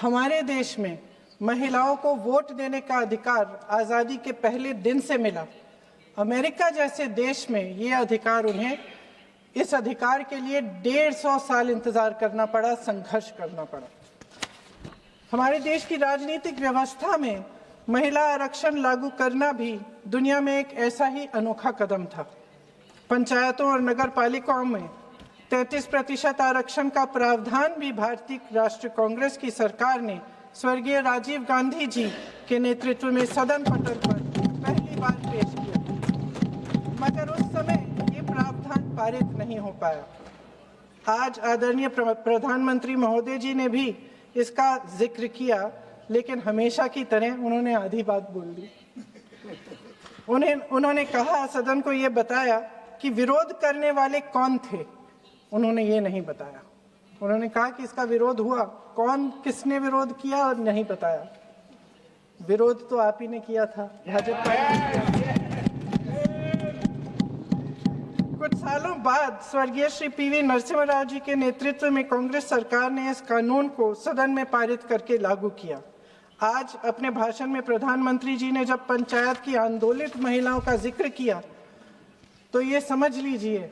हमारे देश में महिलाओं को वोट देने का अधिकार आज़ादी के पहले दिन से मिला। अमेरिका जैसे देश में ये अधिकार उन्हें इस अधिकार के लिए 150 साल इंतजार करना पड़ा, संघर्ष करना पड़ा। हमारे देश की राजनीतिक व्यवस्था में महिला आरक्षण लागू करना भी दुनिया में एक ऐसा ही अनोखा कदम था। पंचायतों और नगर पालिकाओं में 33% आरक्षण का प्रावधान भी भारतीय राष्ट्रीय कांग्रेस की सरकार ने स्वर्गीय राजीव गांधी जी के नेतृत्व में सदन पटल पर पहली बार पेश किया, मगर उस समय ये प्रावधान पारित नहीं हो पाया। आज आदरणीय प्रधानमंत्री महोदय जी ने भी इसका जिक्र किया, लेकिन हमेशा की तरह उन्होंने आधी बात बोल दी। उन्होंने कहा, सदन को ये बताया कि विरोध करने वाले कौन थे, उन्होंने ये नहीं बताया। उन्होंने कहा कि इसका विरोध हुआ, कौन किसने विरोध किया और नहीं बताया। विरोध तो आप ही ने किया था, भाजपा ने। कुछ सालों बाद स्वर्गीय श्री पीवी नरसिम्हा राव जी के नेतृत्व में कांग्रेस सरकार ने इस कानून को सदन में पारित करके लागू किया। आज अपने भाषण में प्रधानमंत्री जी ने जब पंचायत की आंदोलित महिलाओं का जिक्र किया, तो ये समझ लीजिए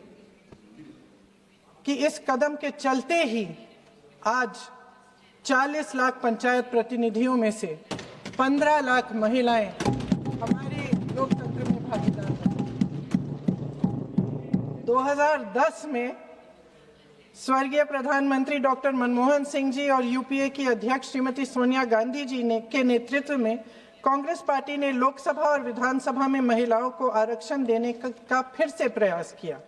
कि इस कदम के चलते ही आज 40 लाख पंचायत प्रतिनिधियों में से 15 लाख महिलाएं हमारे लोकतंत्र में भागीदार हैं। 2010 में स्वर्गीय प्रधानमंत्री डॉक्टर मनमोहन सिंह जी और यूपीए की अध्यक्ष श्रीमती सोनिया गांधी जी के नेतृत्व में कांग्रेस पार्टी ने लोकसभा और विधानसभा में महिलाओं को आरक्षण देने का फिर से प्रयास किया।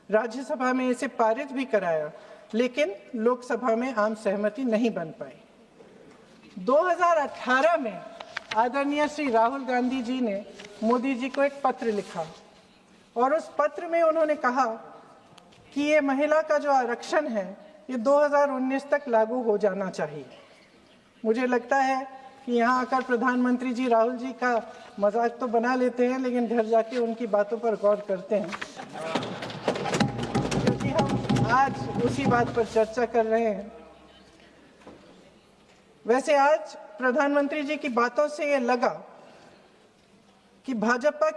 राज्यसभा में इसे पारित भी कराया, लेकिन लोकसभा में आम सहमति नहीं बन पाई। 2018 में आदरणीय श्री राहुल गांधी जी ने मोदी जी को एक पत्र लिखा और उस पत्र में उन्होंने कहा कि ये महिला का जो आरक्षण है ये 2019 तक लागू हो जाना चाहिए। मुझे लगता है कि यहाँ आकर प्रधानमंत्री जी राहुल जी का मजाक तो बना लेते हैं, लेकिन घर जाके उनकी बातों पर गौर करते हैं, क्योंकि हम आज उसी बात पर चर्चा कर रहे हैं। वैसे आज प्रधानमंत्री जी की बातों से ये लगा कि भाजपा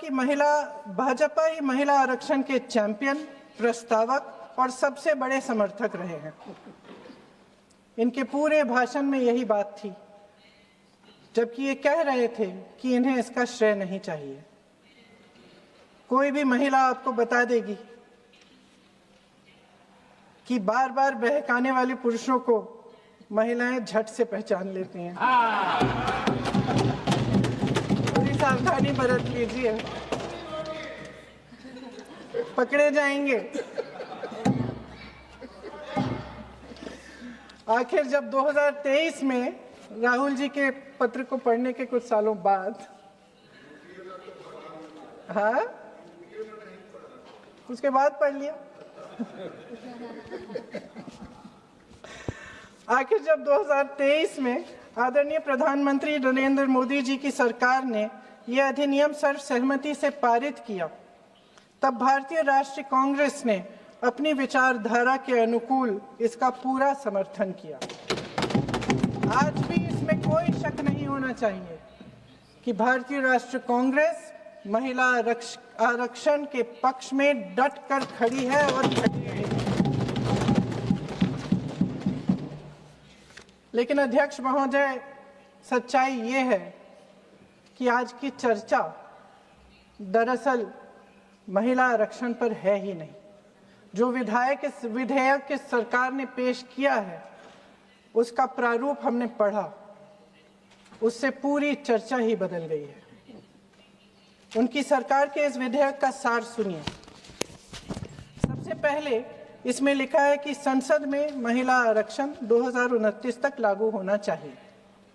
ही महिला आरक्षण के चैंपियन, प्रस्तावक और सबसे बड़े समर्थक रहे हैं। इनके पूरे भाषण में यही बात थी, जबकि ये कह रहे थे कि इन्हें इसका श्रेय नहीं चाहिए। कोई भी महिला आपको बता देगी कि बार बार बहकाने वाले पुरुषों को महिलाएं झट से पहचान लेती हैं। थोड़ी सावधानी बरत लीजिए, पकड़े जाएंगे। आखिर जब 2023 में राहुल जी के पत्र को पढ़ने के कुछ सालों बाद, हाँ, उसके बाद पढ़ लिया। आखिर जब 2023 में आदरणीय प्रधानमंत्री नरेंद्र मोदी जी की सरकार ने यह अधिनियम सर्वसहमति से पारित किया, तब भारतीय राष्ट्रीय कांग्रेस ने अपनी विचारधारा के अनुकूल इसका पूरा समर्थन किया। आज भी इसमें कोई शक नहीं होना चाहिए कि भारतीय राष्ट्रीय कांग्रेस महिला आरक्षण के पक्ष में डट कर खड़ी है और खड़ी रहेगी। लेकिन अध्यक्ष महोदय, सच्चाई ये है कि आज की चर्चा दरअसल महिला आरक्षण पर है ही नहीं। जो विधेयक के सरकार ने पेश किया है, उसका प्रारूप हमने पढ़ा, उससे पूरी चर्चा ही बदल गई है। उनकी सरकार के इस विधेयक का सार सुनिए। सबसे पहले इसमें लिखा है कि संसद में महिला आरक्षण 2029 तक लागू होना चाहिए।